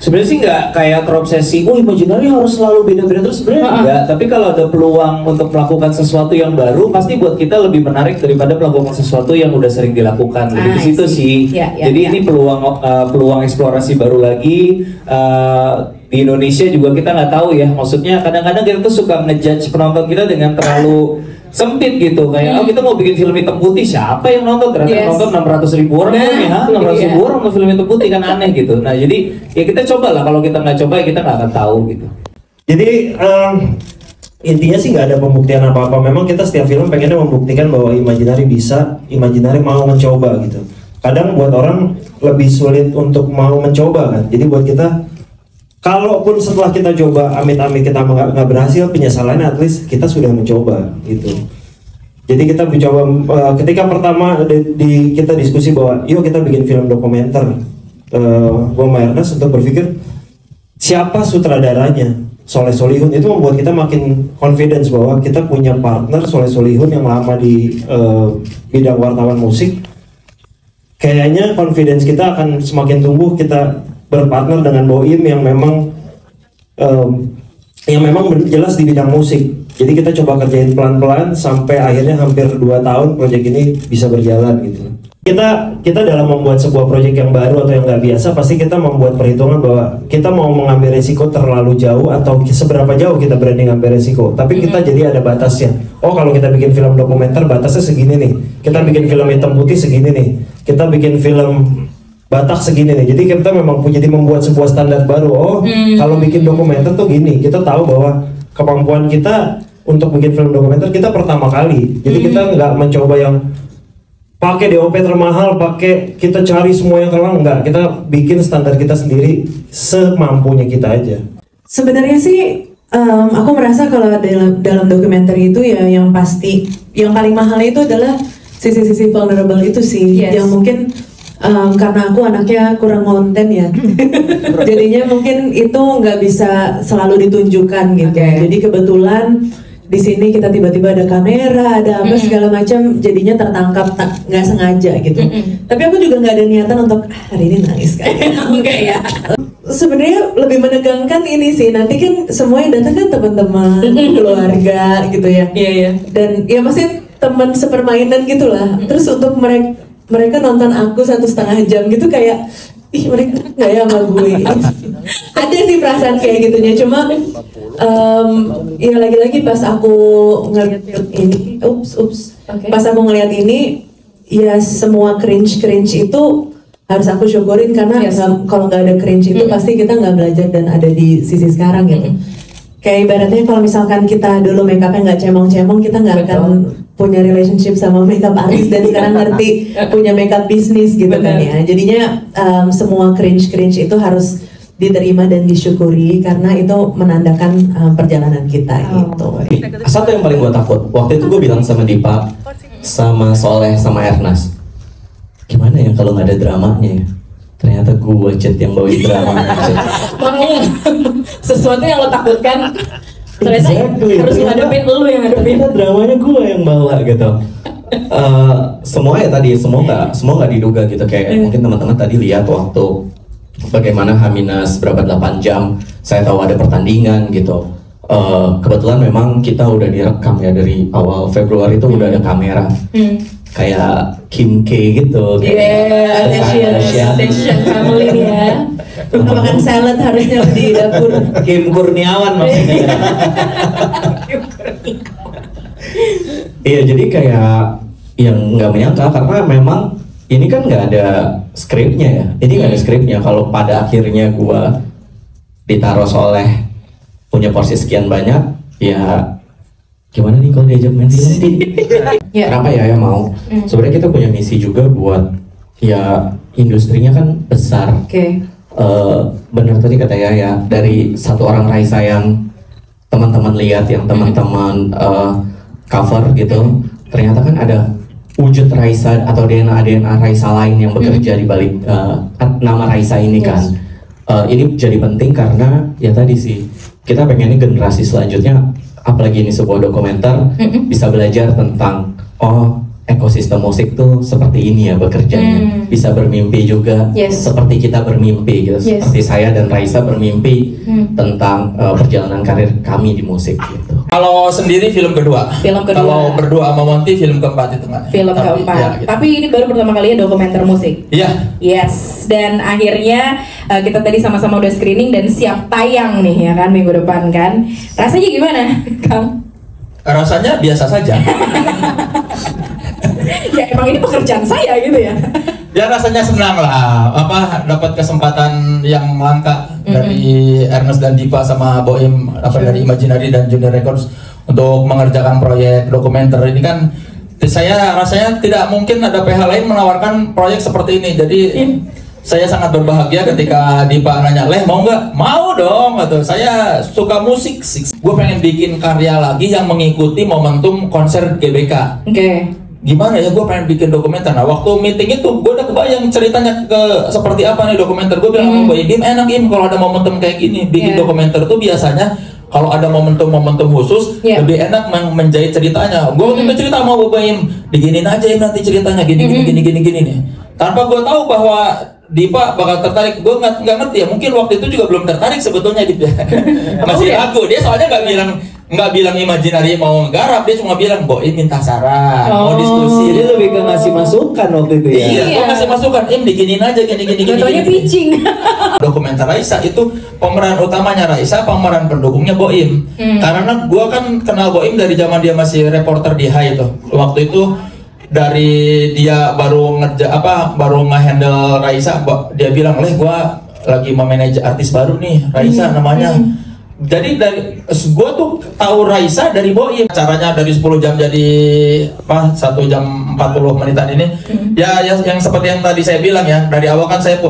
Sebenarnya sih nggak kayak terobsesi, oh Imaginary harus selalu beda-beda terus, sebenarnya enggak. Tapi kalau ada peluang untuk melakukan sesuatu yang baru, pasti buat kita lebih menarik daripada melakukan sesuatu yang udah sering dilakukan. Lebih ke situ sih. Jadi ini peluang eksplorasi baru lagi. Di Indonesia juga kita nggak tahu ya. Maksudnya kadang-kadang kita tuh suka ngejudge penonton kita dengan terlalu sempit gitu, kayak oh kita mau bikin film hitam putih, siapa yang nonton? Ternyata nonton 600.000 orang ya, 600.000 orang nonton film hitam putih, kan aneh gitu. Nah jadi ya kita coba lah, kalau kita nggak coba ya kita nggak akan tahu gitu. Jadi intinya sih nggak ada pembuktian apa-apa. Memang kita setiap film pengennya membuktikan bahwa Imaginary bisa, Imaginary mau mencoba gitu. Kadang buat orang lebih sulit untuk mau mencoba kan. Jadi buat kita, kalaupun setelah kita coba amit-amit kita nggak berhasil, penyesalannya at least kita sudah mencoba gitu. Jadi kita mencoba ketika pertama kita diskusi bahwa yuk kita bikin film dokumenter, gue sama Ernest untuk berpikir siapa sutradaranya. Soleh Solihun itu membuat kita makin confidence bahwa kita punya partner Soleh Solihun yang lama di bidang wartawan musik. Kayaknya confidence kita akan semakin tumbuh, kita berpartner dengan Boim yang memang jelas di bidang musik. Jadi kita coba kerjain pelan-pelan sampai akhirnya hampir 2 tahun proyek ini bisa berjalan gitu. Kita dalam membuat sebuah proyek yang baru atau yang nggak biasa, pasti kita membuat perhitungan bahwa kita mau mengambil resiko terlalu jauh atau seberapa jauh kita berani ngambil resiko. Tapi kita jadi ada batasnya. Oh kalau kita bikin film dokumenter batasnya segini nih. Kita bikin film hitam putih segini nih. Kita bikin film Batak segini nih. Jadi kita memang jadi membuat sebuah standar baru. Oh, kalau bikin dokumenter tuh gini. Kita tahu bahwa kemampuan kita untuk bikin film dokumenter kita pertama kali. Jadi kita nggak mencoba yang pakai DOP termahal, pakai kita cari semua yang terlang, enggak. Kita bikin standar kita sendiri semampunya kita aja. Sebenarnya sih aku merasa kalau dalam dokumenter itu ya yang pasti yang paling mahal itu adalah sisi-sisi vulnerable itu sih, yang mungkin karena aku anaknya kurang konten ya, jadinya mungkin itu nggak bisa selalu ditunjukkan gitu. Jadi kebetulan di sini kita tiba-tiba ada kamera, ada apa segala macam, jadinya tertangkap nggak sengaja gitu. Tapi aku juga nggak ada niatan untuk hari ini nangis kayak enggak ya. Sebenarnya lebih menegangkan ini sih, nanti kan semua yang datang kan teman-teman, keluarga gitu ya. Dan ya masih teman sepermainan gitulah. Terus untuk mereka nonton aku 1,5 jam gitu kayak ih mereka nggak ya sama gue. Ada sih perasaan kayak gitunya, cuma ya lagi-lagi pas aku ngeliat ini pas aku ngeliat ini ya semua cringe itu harus aku syukurin karena kalau nggak ada cringe itu pasti kita nggak belajar dan ada di sisi sekarang gitu. Kayak ibaratnya kalau misalkan kita dulu make upnya nggak cemong-cemong, kita nggak akan punya relationship sama makeup artist dan sekarang ngerti punya makeup bisnis gitu kan ya. Jadinya semua cringe itu harus diterima dan disyukuri karena itu menandakan perjalanan kita gitu. Satu yang paling gue takut, waktu itu gue bilang sama Dipa, sama Soleh, sama Ernest, gimana ya kalau nggak ada dramanya ya? Ternyata gue Cet yang bawain drama. Makanya sesuatu yang lo takutkan ternyata harus ngadepin lo yang ngadepin. Ternyata dramanya gue yang bawa gitu. Semua ya tadi, semua nggak diduga gitu. Kayak mungkin teman-teman tadi lihat waktu bagaimana H- berapa 8 jam saya tahu ada pertandingan gitu. Kebetulan memang kita udah direkam ya dari awal Februari itu udah ada kamera. Kayak Kim K gitu. Attention family ya. Makan salad harusnya di dapur. Kim Kurniawan maksudnya. Iya, jadi kayak yang nggak menyangka karena memang ini kan nggak ada skripnya ya. Ini nggak ada skripnya. Kalau pada akhirnya gua ditaruh Soleh punya porsi sekian banyak, ya gimana nih kalau diajak main film? Kenapa ya mau? Sebenarnya kita punya misi juga buat ya industrinya kan besar. Bener tadi kata ya dari satu orang Raisa yang teman-teman lihat, yang teman-teman cover gitu, ternyata kan ada wujud Raisa atau DNA Raisa lain yang bekerja di balik nama Raisa ini kan. Ini jadi penting karena ya tadi sih kita pengennya generasi selanjutnya, apalagi ini sebuah dokumenter, bisa belajar tentang ekosistem musik tuh seperti ini ya bekerjanya, bisa bermimpi juga seperti kita bermimpi gitu, seperti saya dan Raisa bermimpi tentang perjalanan karir kami di musik gitu. Kalau sendiri film kedua. Kalau berdua sama Monty film keempat itu kan. Film keempat. Ya, gitu. Tapi ini baru pertama kali ya dokumenter musik. Iya. Yes. Dan akhirnya kita tadi sama-sama udah screening dan siap tayang nih ya kan minggu depan kan. Rasanya gimana, Kang? Rasanya biasa saja. Ya emang ini pekerjaan saya gitu ya. Ya rasanya senang lah, dapat kesempatan yang langka dari Ernest dan Dipa sama Boim dari Imaginary dan Junior Records untuk mengerjakan proyek dokumenter ini kan. Saya rasanya tidak mungkin ada PH lain menawarkan proyek seperti ini. Jadi saya sangat berbahagia ketika Dipa nanya, "Leh mau nggak?" "Mau dong," gitu. Saya suka musik sih. Gue pengen bikin karya lagi yang mengikuti momentum konser GBK. Oke. Gimana ya, gue pengen bikin dokumenter. Nah waktu meeting itu gue udah kebayang ceritanya seperti apa nih dokumenter. Gue bilang sama Boy, enak kalau ada momentum kayak gini. Bikin dokumenter tuh biasanya kalau ada momentum-momentum khusus lebih enak menjahit ceritanya. Gue waktu itu cerita sama Boy, diginin aja nanti ceritanya gini nih. Tanpa gue tahu bahwa Dipa bakal tertarik. Gue nggak ngerti ya, mungkin waktu itu juga belum tertarik sebetulnya Dipa. Masih ragu. Dia soalnya nggak bilang Imaginary mau garap, dia cuma bilang Boy minta saran, mau diskusi. Dia lebih ke ngasih masukan waktu itu ya. Iya, gue ngasih masukan, diginin aja gini. Contohnya pitching. Dokumenter Raisa itu pemeran utamanya Raisa, pemeran pendukungnya Boim. Karena gue kan kenal Boim dari zaman dia masih reporter di Hai itu. Waktu itu dari dia baru nge-handle Raisa, dia bilang, "Leh, gue lagi memanage artis baru nih, Raisa namanya." Jadi gue tuh tahu Raisa dari Boim. Caranya dari 10 jam jadi 1 jam 40 menitan ini. Ya yang seperti yang tadi saya bilang ya, dari awal kan saya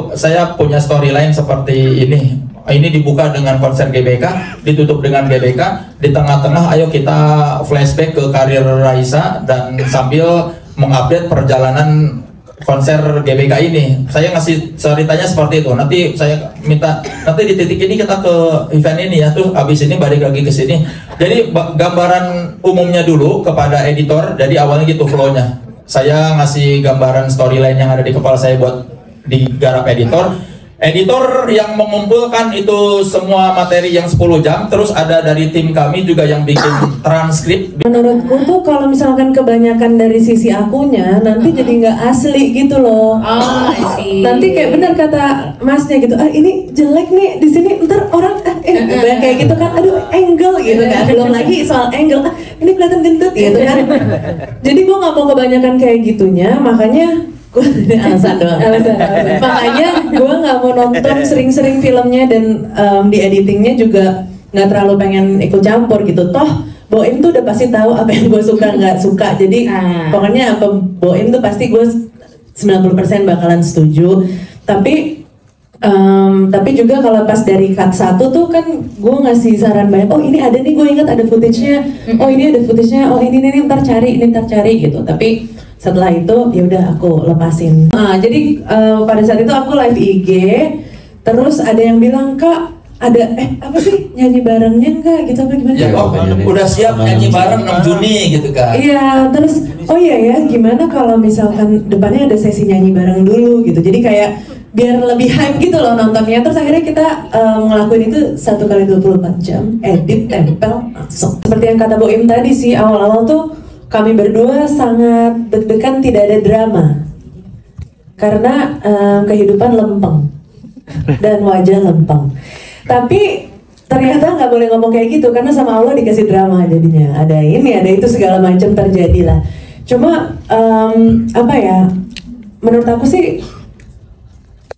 punya storyline seperti ini. Ini dibuka dengan konser GBK, ditutup dengan GBK. Di tengah-tengah ayo kita flashback ke karir Raisa dan sambil mengupdate perjalanan konser GBK ini. Saya ngasih ceritanya seperti itu. Nanti saya minta di titik ini kita ke event ini ya, tuh abis ini balik lagi ke sini. Jadi gambaran umumnya dulu kepada editor. Jadi awalnya gitu flow-nya. Saya ngasih gambaran storyline yang ada di kepala saya buat digarap editor. Editor yang mengumpulkan itu semua materi yang 10 jam, terus ada dari tim kami juga yang bikin transkrip. Menurutku tuh kalau misalkan kebanyakan dari sisi akunya, nanti jadi nggak asli gitu loh. Nanti kayak benar kata masnya gitu, ini jelek nih di sini, ntar orang kayak gitu kan, aduh angle gitu kan, belum lagi soal angle, ini kelihatan gendut gitu kan. Jadi gue nggak mau kebanyakan kayak gitunya, makanya gue alasan doang. Makanya gue nggak mau nonton sering-sering filmnya dan di editingnya juga nggak terlalu pengen ikut campur gitu. Toh Boim tuh udah pasti tahu apa yang gue suka nggak suka. Jadi pokoknya apa Boim tuh pasti gue 90% bakalan setuju. Tapi juga kalau pas dari cut 1 tuh kan gue ngasih saran banyak. Oh ini ada nih, gue ingat ada footage-nya. Oh ini ada footage-nya. Oh ini ntar cari gitu. Tapi setelah itu ya udah aku lepasin. Jadi pada saat itu aku live IG, terus ada yang bilang, "Kak, ada apa sih nyanyi barengnya enggak gitu apa gimana?" Ya, udah siap nyanyi bareng 6 Juni gitu kan. Iya, terus oh iya ya, gimana kalau misalkan depannya ada sesi nyanyi bareng dulu gitu. Jadi kayak biar lebih hype gitu loh nontonnya. Terus akhirnya kita ngelakuin itu 1 kali 24 jam, edit, tempel, langsung. Seperti yang kata Boim tadi sih, awal-awal tuh kami berdua sangat deg-degan, tidak ada drama karena kehidupan lempeng dan wajah lempeng. Tapi ternyata nggak boleh ngomong kayak gitu karena sama Allah dikasih drama jadinya. Ada ini, ada itu segala macam terjadilah. Cuma menurut aku sih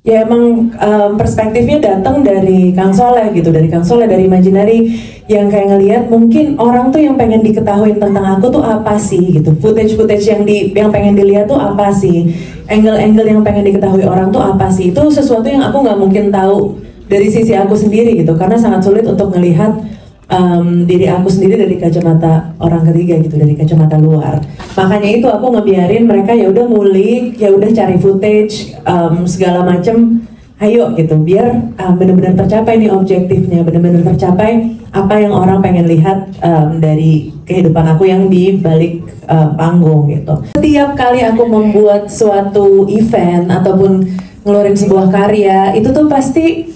ya emang perspektifnya datang dari Kang Soleh gitu, dari Kang Soleh, dari Imaginary yang kayak ngelihat mungkin orang tuh yang pengen diketahui tentang aku tuh apa sih gitu, footage yang pengen dilihat tuh apa sih, angle yang pengen diketahui orang tuh apa sih, itu sesuatu yang aku nggak mungkin tahu dari sisi aku sendiri gitu, karena sangat sulit untuk melihat diri aku sendiri dari kacamata orang ketiga gitu, dari kacamata luar. Makanya itu aku ngebiarin mereka ya udah ngulik, ya udah cari footage segala macem ayo gitu, biar benar-benar tercapai nih objektifnya, benar-benar tercapai apa yang orang pengen lihat dari kehidupan aku yang di balik panggung gitu. Setiap kali aku membuat suatu event ataupun ngeluarin sebuah karya, itu tuh pasti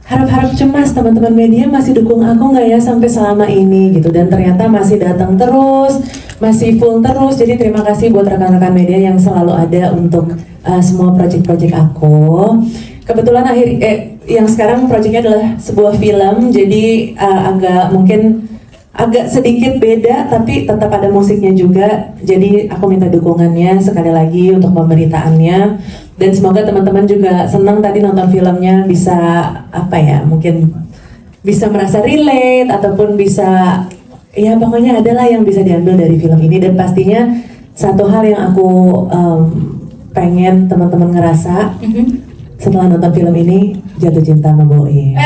harap-harap cemas teman-teman media masih dukung aku nggak ya sampai selama ini gitu, dan ternyata masih datang terus, masih full terus. Jadi terima kasih buat rekan-rekan media yang selalu ada untuk semua project-project aku. Kebetulan yang sekarang projectnya adalah sebuah film, jadi agak sedikit beda tapi tetap ada musiknya juga. Jadi aku minta dukungannya sekali lagi untuk pemberitaannya, dan semoga teman-teman juga senang tadi nonton filmnya, bisa mungkin bisa merasa relate ataupun bisa ya pokoknya adalah yang bisa diambil dari film ini. Dan pastinya satu hal yang aku pengen teman-teman ngerasa setelah nonton film ini, jatuh cinta sama Boim.